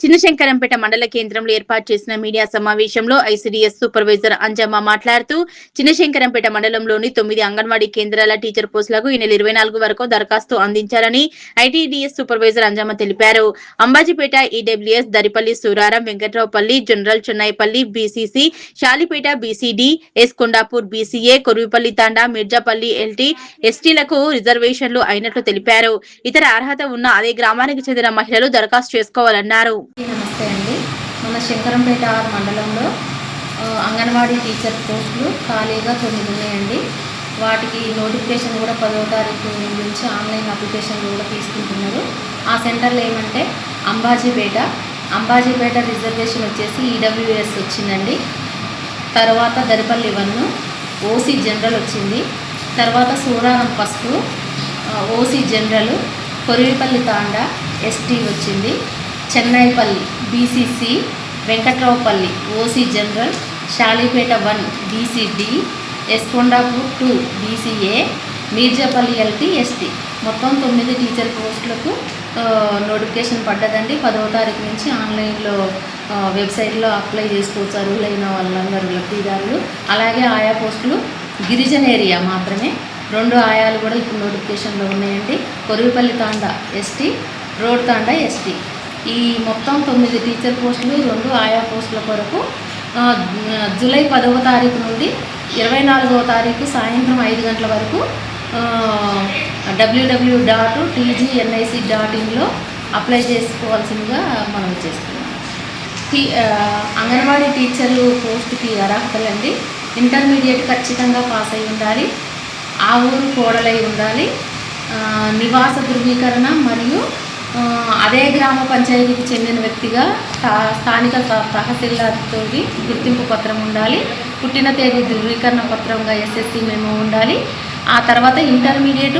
చిన్నశంకరంపేట మండల కేంద్రంలో ఏర్పాటు చేసిన మీడియా సమావేశంలో ఐసీడీఎస్ సూపర్వైజర్ అంజమ్మ మాట్లాడుతూ చిన్నశంకరంపేట మండలంలోని 9 అంగన్వాడీ కేంద్రాల టీచర్ పోస్టులకు ఈ నెల 24 వరకు దరఖాస్తు అందించాలని ఐటీడీఎస్ సూపర్వైజర్ అంజమ్మ తెలిపారు. Ambajipeta EWS, Daripalli Suraram, Venkatraopalli, general Chennaipalli, BCC, Shalipeta BCD, S Kondapur BCA, Koruvipalli Thanda, Mirzapalli LT, ఎస్టీలకు రిజర్వేషన్లు అయినట్లు తెలిపారు. ఇతర అర్హత ఉన్న అదే గ్రామానికి చెందిన మహిళలు దరఖాస్తు చేసుకోవాలన్నారు. నమస్తే అండి. మన శంకరంపేట మండలంలో అంగన్వాడీ టీచర్ పోస్టులు ఖాళీగా 9 ఉన్నాయండి. వాటికి నోటిఫికేషన్ కూడా 10వ తారీఖు నుంచి ఆన్లైన్ అప్లికేషన్లు కూడా తీసుకుంటున్నారు. ఆ సెంటర్లు ఏమంటే అంబాజీపేట రిజర్వేషన్ వచ్చేసి ఈడబ్ల్యూఎస్ వచ్చిందండి. తర్వాత దరిపల్లి 1 ఓసీ జనరల్ వచ్చింది. తర్వాత Suraram first OC general, Korivipalli Thanda ST వచ్చింది. Chennaipalli BCC, Venkatraopalli OC general, Shalipeta 1 BCD, S Kondapur 2 BCA, Mirzapalli LT ST మొత్తం 9 టీచర్ పోస్టులకు నోటిఫికేషన్ పడ్డదండి. 10వ తారీఖు నుంచి ఆన్లైన్లో వెబ్సైట్లో అప్లై చేసుకోవచ్చు అర్హులైన వాళ్ళందరూ లబ్ధిదారులు. అలాగే ఆయా పోస్టులు గిరిజన ఏరియా మాత్రమే. 2 ఆయాలు కూడా ఇప్పుడు నోటిఫికేషన్లో ఉన్నాయండి. కొరివిపల్లి తాండా ఎస్టీ, రోడ్ తాండా ఎస్టీ. ఈ మొత్తం 9 టీచర్ పోస్టులు 2 ఆయా పోస్టుల కొరకు జూలై 10వ తారీఖు నుండి 24వ తారీఖు సాయంత్రం 5 గంటల వరకు www.tgnic.in అప్లై చేసుకోవాల్సిందిగా మనం చేస్తున్నాం. అంగన్వాడీ టీచరు పోస్టుకి అర్హతలండి. ఇంటర్మీడియట్ ఖచ్చితంగా పాస్ అయి ఉండాలి, ఆ ఊరు కోడలై ఉండాలి, నివాస ధృవీకరణ మరియు అదే గ్రామ పంచాయతీకి చెందిన వ్యక్తిగా స్థానిక తహసీల్దార్తో గుర్తింపు పత్రం ఉండాలి, పుట్టిన తేదీ ధృవీకరణ పత్రంగా ఎస్ఎస్సి మెమో ఉండాలి. ఆ తర్వాత ఇంటర్మీడియట్